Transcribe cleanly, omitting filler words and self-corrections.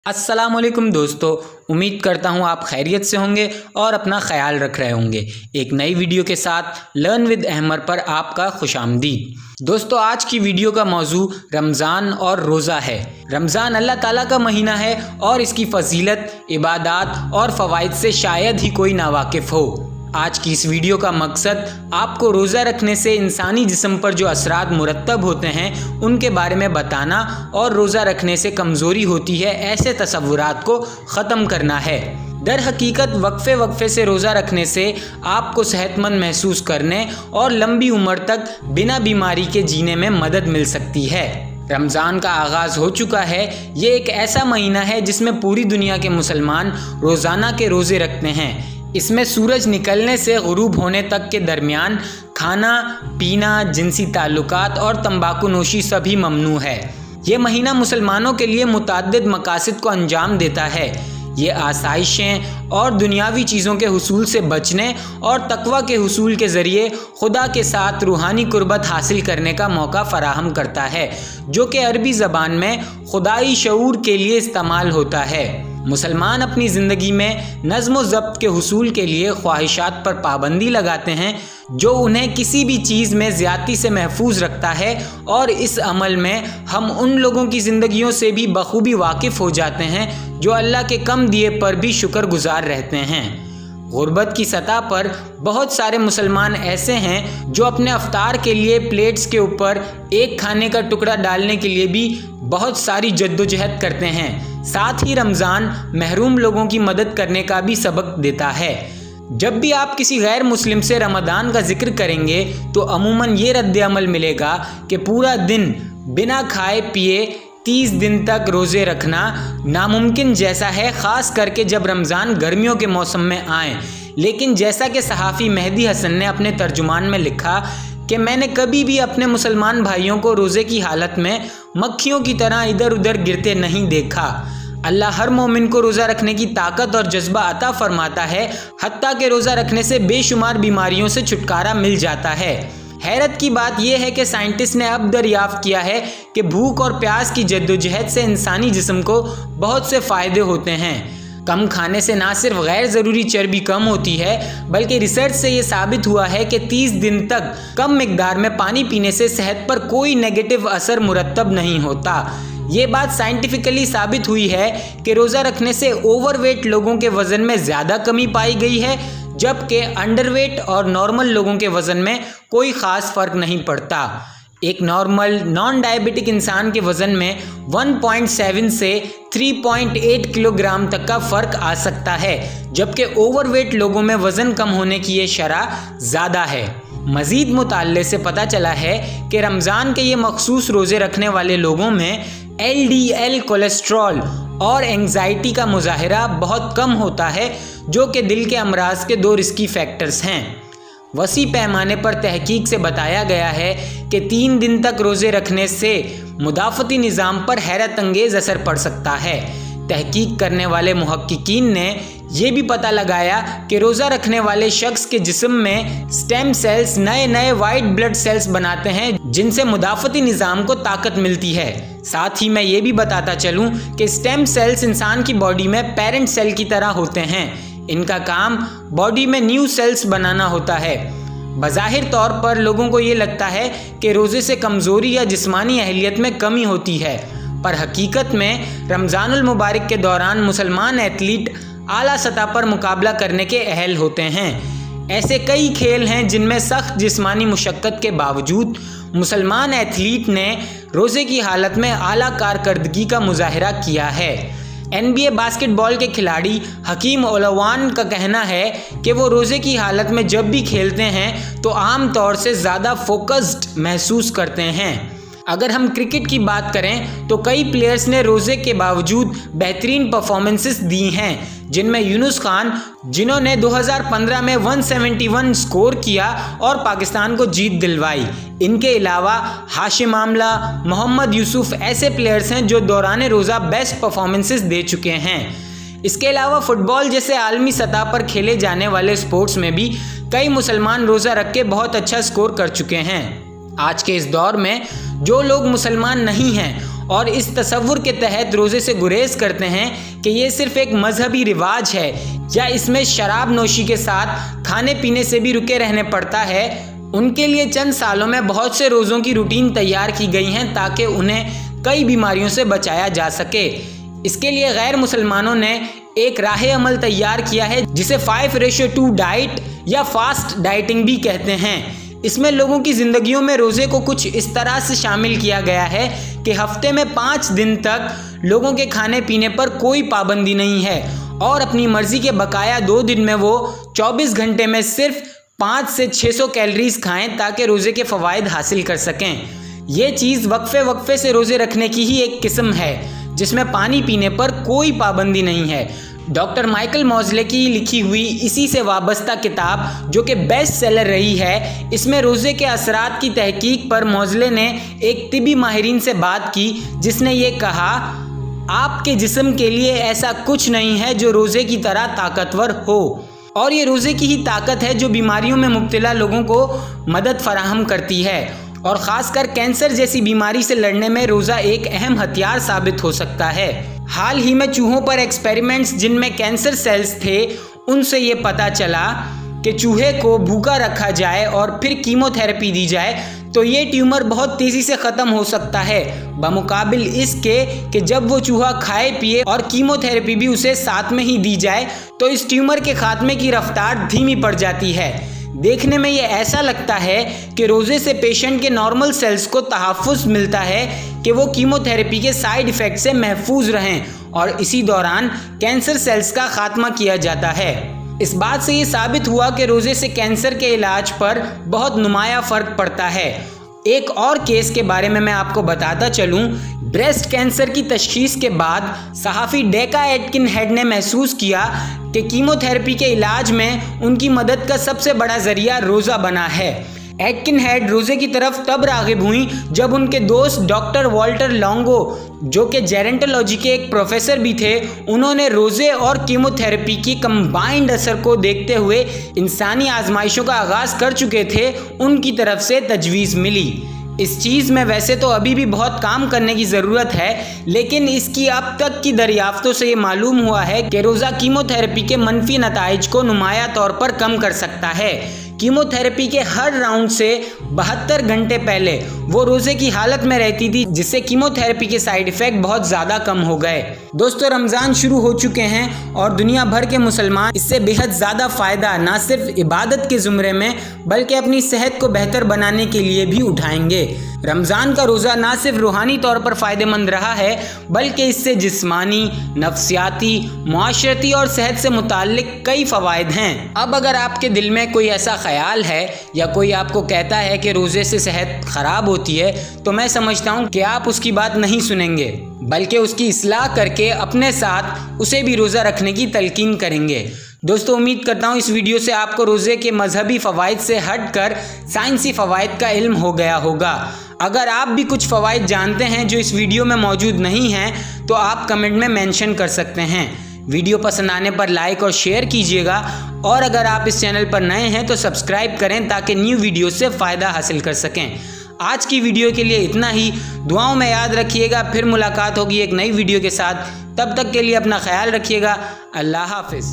अस्सलाम वालेकुम दोस्तों, उम्मीद करता हूँ आप खैरियत से होंगे और अपना ख्याल रख रहे होंगे। एक नई वीडियो के साथ लर्न विद अहमद पर आपका खुशामदीद। दोस्तों, आज की वीडियो का मौजू रमज़ान और रोज़ा है। रमज़ान अल्लाह ताला का महीना है और इसकी फजीलत, इबादात और फ़वाइद से शायद ही कोई नावाकिफ़ हो। आज की इस वीडियो का मकसद आपको रोज़ा रखने से इंसानी जिस्म पर जो असरात मुरतब होते हैं उनके बारे में बताना और रोज़ा रखने से कमज़ोरी होती है ऐसे तसव्वुरात को ख़त्म करना है। दर हकीकत वक्फे से रोज़ा रखने से आपको सेहतमंद महसूस करने और लंबी उम्र तक बिना बीमारी के जीने में मदद मिल सकती है। रमज़ान का आगाज़ हो चुका है। ये एक ऐसा महीना है जिसमें पूरी दुनिया के मुसलमान रोज़ाना के रोज़े रखते हैं। इसमें सूरज निकलने से गुरूब होने तक के दरमियान खाना पीना, जिनसी ताल्लुकात और तंबाकू नोशी सभी ममनू है। ये महीना मुसलमानों के लिए मुतअद्दिद मकासद को अंजाम देता है। ये आसाइशें और दुनियावी चीज़ों के हुसूल से बचने और तकवा के हुसूल के ज़रिए खुदा के साथ रूहानी कुर्बत हासिल करने का मौका फ़राहम करता है, जो कि अरबी ज़बान में खुदाई शऊर के लिए इस्तेमाल होता है। मुसलमान अपनी ज़िंदगी में नज़्म व ज़ब्त के हुसूल के लिए ख्वाहिशात पर पाबंदी लगाते हैं, जो उन्हें किसी भी चीज़ में ज़्यादती से महफूज रखता है, और इस अमल में हम उन लोगों की ज़िंदगियों से भी बखूबी वाकिफ़ हो जाते हैं जो अल्लाह के कम दिए पर भी शुक्रगुजार रहते हैं। गुर्बत की सतह पर बहुत सारे मुसलमान ऐसे हैं जो अपने अफ्तार के लिए प्लेट्स के ऊपर एक खाने का टुकड़ा डालने के लिए भी बहुत सारी जद्दोजहद करते हैं। साथ ही रमज़ान महरूम लोगों की मदद करने का भी सबक देता है। जब भी आप किसी गैर मुस्लिम से रमज़ान का जिक्र करेंगे तो अमूमन ये रद्द-ए-अमल मिलेगा कि पूरा दिन बिना खाए पिए 30 दिन तक रोज़े रखना नामुमकिन जैसा है, ख़ास करके जब रमज़ान गर्मियों के मौसम में आए। लेकिन जैसा कि सहाफ़ी मेहदी हसन ने अपने तर्जुमान में लिखा कि मैंने कभी भी अपने मुसलमान भाइयों को रोज़े की हालत में मक्खियों की तरह इधर उधर गिरते नहीं देखा। अल्लाह हर मोमिन को रोज़ा रखने की ताकत और जज्बा अता फरमाता है, हत्ता कि रोज़ा रखने से बेशुमार बीमारियों से छुटकारा मिल जाता है। हैरत की बात यह है कि साइंटिस्ट ने अब दरियाफ्त किया है कि भूख और प्यास की जद्दोजहद से इंसानी जिस्म को बहुत से फ़ायदे होते हैं। कम खाने से ना सिर्फ गैर ज़रूरी चर्बी कम होती है, बल्कि रिसर्च से ये साबित हुआ है कि 30 दिन तक कम मिकदार में पानी पीने से सेहत पर कोई नेगेटिव असर मुरतब नहीं होता। ये बात साइंटिफिकली साबित हुई है कि रोज़ा रखने से ओवरवेट लोगों के वज़न में ज़्यादा कमी पाई गई है, जबकि अंडरवेट और नॉर्मल लोगों के वज़न में कोई ख़ास फ़र्क नहीं पड़ता। एक नॉर्मल नॉन डायबिटिक इंसान के वज़न में 1.7 से 3.8 किलोग्राम तक का फ़र्क आ सकता है, जबकि ओवरवेट लोगों में वज़न कम होने की ये शरह ज़्यादा है। मज़ीद मुताले से पता चला है कि रमज़ान के ये मखसूस रोज़े रखने वाले लोगों में LDL कोलेस्ट्रॉल और एंग्जाइटी का मुज़ाहिरा बहुत कम होता है, जो कि दिल के अमराज के 2 रिस्की फैक्टर्स हैं। वसी पैमाने पर तहकीक से बताया गया है कि 3 दिन तक रोज़े रखने से मुदाफ़ती निज़ाम पर हैरत अंगेज़ असर पड़ सकता है। तहकीक करने वाले मुहक्किकीन ने यह भी पता लगाया कि रोज़ा रखने वाले शख्स के जिस्म में स्टेम सेल्स नए वाइट ब्लड सेल्स बनाते हैं, जिनसे मुदाफ़ती निज़ाम को ताकत मिलती है। साथ ही मैं ये भी बताता चलूँ कि स्टेम सेल्स इंसान की बॉडी में पेरेंट सेल की तरह होते हैं। इनका काम बॉडी में न्यू सेल्स बनाना होता है। बज़ाहिर तौर पर लोगों को ये लगता है कि रोज़े से कमज़ोरी या जिस्मानी अहलियत में कमी होती है, पर हकीकत में रमज़ानुल मुबारक के दौरान मुसलमान एथलीट आला सतह पर मुकाबला करने के अहल होते हैं। ऐसे कई खेल हैं जिनमें सख्त जिस्मानी मुशक्क़त के बावजूद मुसलमान एथलीट ने रोज़े की हालत में आला कारकर्दगी का मुज़ाहिरा किया है। NBA बास्केटबॉल के खिलाड़ी हकीम ओलावान का कहना है कि वो रोज़े की हालत में जब भी खेलते हैं तो आम तौर से ज़्यादा फोकस्ड महसूस करते हैं। अगर हम क्रिकेट की बात करें तो कई प्लेयर्स ने रोज़े के बावजूद बेहतरीन परफॉर्मेंसेस दी हैं, जिनमें यूनुस खान, जिन्होंने 2015 में 171 स्कोर किया और पाकिस्तान को जीत दिलवाई। इनके अलावा हाशिम आमला, मोहम्मद यूसुफ ऐसे प्लेयर्स हैं जो दौरान रोज़ा बेस्ट परफॉर्मेंसेस दे चुके हैं। इसके अलावा फ़ुटबॉल जैसे आलमी सतह पर खेले जाने वाले स्पोर्ट्स में भी कई मुसलमान रोज़ा रख के बहुत अच्छा स्कोर कर चुके हैं। आज के इस दौर में जो लोग मुसलमान नहीं हैं اور اس تصور کے تحت روزے سے گریز کرتے ہیں کہ یہ صرف ایک مذہبی رواج ہے یا اس میں شراب نوشی کے ساتھ کھانے پینے سے بھی رکے رہنے پڑتا ہے، ان کے لیے چند سالوں میں بہت سے روزوں کی روٹین تیار کی گئی ہیں تاکہ انہیں کئی بیماریوں سے بچایا جا سکے۔ اس کے لیے غیر مسلمانوں نے ایک راہ عمل تیار کیا ہے جسے 5:2 ڈائٹ یا فاسٹ ڈائٹنگ بھی کہتے ہیں۔ اس میں لوگوں کی زندگیوں میں روزے کو کچھ اس طرح سے شامل کیا گیا ہے کہ ہفتے میں 5 دن تک لوگوں کے کھانے پینے پر کوئی پابندی نہیں ہے اور اپنی مرضی کے بقایا 2 دن میں وہ 24 گھنٹے میں صرف 500 سے 600 کیلریز کھائیں تاکہ روزے کے فوائد حاصل کر سکیں۔ یہ چیز وقفے سے روزے رکھنے کی ہی ایک قسم ہے جس میں پانی پینے پر کوئی پابندی نہیں ہے۔ ڈاکٹر مائیکل موزلے کی لکھی ہوئی اسی سے وابستہ کتاب جو کہ بیسٹ سیلر رہی ہے، اس میں روزے کے اثرات کی تحقیق پر موزلے نے ایک طبی ماہرین سے بات کی جس نے یہ کہا، آپ کے جسم کے لیے ایسا کچھ نہیں ہے جو روزے کی طرح طاقتور ہو، اور یہ روزے کی ہی طاقت ہے جو بیماریوں میں مبتلا لوگوں کو مدد فراہم کرتی ہے، اور خاص کر کینسر جیسی بیماری سے لڑنے میں روزہ ایک اہم ہتھیار ثابت ہو سکتا ہے۔ حال ہی میں چوہوں پر ایکسپیریمنٹس جن میں کینسر سیلز تھے، ان سے یہ پتہ چلا کہ چوہے کو بھوکا رکھا جائے اور پھر کیمو تھراپی دی جائے تو یہ ٹیومر بہت تیزی سے ختم ہو سکتا ہے، بمقابل اس کے کہ جب وہ چوہا کھائے پیے اور کیمو تھراپی بھی اسے ساتھ میں ہی دی جائے تو اس ٹیومر کے خاتمے کی رفتار دھیمی پڑ جاتی ہے۔ دیکھنے میں یہ ایسا لگتا ہے کہ روزے سے پیشنٹ کے نارمل سیلز کو تحفظ ملتا ہے کہ وہ کیمو تھراپی کے سائیڈ ایفیکٹ سے محفوظ رہیں، اور اسی دوران کینسر سیلز کا خاتمہ کیا جاتا ہے۔ اس بات سے یہ ثابت ہوا کہ روزے سے کینسر کے علاج پر بہت نمایاں فرق پڑتا ہے۔ ایک اور کیس کے بارے میں آپ کو بتاتا چلوں۔ بریسٹ کینسر کی تشخیص کے بعد صحافی ڈیکا ایٹکن ہیڈ نے محسوس کیا کہ کیمو تھراپی کے علاج میں ان کی مدد کا سب سے بڑا ذریعہ روزہ بنا ہے۔ ایٹکن ہیڈ روزے کی طرف تب راغب ہوئیں جب ان کے دوست ڈاکٹر والٹر لانگو، جو کہ جیرنٹولوجی کے ایک پروفیسر بھی تھے، انہوں نے روزے اور کیمو تھراپی کی کمبائنڈ اثر کو دیکھتے ہوئے انسانی آزمائشوں کا آغاز کر چکے تھے، ان کی طرف سے تجویز ملی۔ اس چیز میں ویسے تو ابھی بھی بہت کام کرنے کی ضرورت ہے، لیکن اس کی اب تک کی دریافتوں سے یہ معلوم ہوا ہے کہ روزہ کیمو تھراپی کے منفی نتائج کو نمایاں طور پر کم کر سکتا ہے۔ کیمو تھراپی کے ہر راؤنڈ سے 72 گھنٹے پہلے وہ روزے کی حالت میں رہتی تھی، جس سے کیمو تھراپی کے سائیڈ ایفیکٹ بہت زیادہ کم ہو گئے۔ دوستو، رمضان شروع ہو چکے ہیں اور دنیا بھر کے مسلمان اس سے بے حد زیادہ فائدہ نہ صرف عبادت کے زمرے میں بلکہ اپنی صحت کو بہتر بنانے کے لیے بھی اٹھائیں گے۔ رمضان کا روزہ نہ صرف روحانی طور پر فائدہ مند رہا ہے بلکہ اس سے جسمانی، نفسیاتی، معاشرتی اور صحت سے متعلق کئی فوائد ہیں۔ اب اگر آپ کے دل میں کوئی ایسا خیال ہے یا کوئی آپ کو کہتا ہے کہ روزے سے صحت خراب ہوتی ہے تو میں سمجھتا ہوں کہ آپ اس کی بات نہیں سنیں گے بلکہ اس کی اصلاح کر کے اپنے ساتھ اسے بھی روزہ رکھنے کی تلقین کریں گے۔ دوستو، امید کرتا ہوں اس ویڈیو سے آپ کو روزے کے مذہبی فوائد سے ہٹ کر سائنسی فوائد کا علم ہو گیا ہوگا۔ اگر آپ بھی کچھ فوائد جانتے ہیں جو اس ویڈیو میں موجود نہیں ہیں تو آپ کمنٹ میں مینشن کر سکتے ہیں۔ ویڈیو پسند آنے پر لائک اور شیئر کیجیے گا، اور اگر آپ اس چینل پر نئے ہیں تو سبسکرائب کریں تاکہ نیو ویڈیو سے فائدہ حاصل کر سکیں۔ آج کی ویڈیو کے لیے اتنا ہی، دعاؤں میں یاد رکھیے گا، پھر ملاقات ہوگی ایک نئی ویڈیو کے ساتھ۔ تب تک کے لیے اپنا خیال رکھیے گا۔ اللہ حافظ۔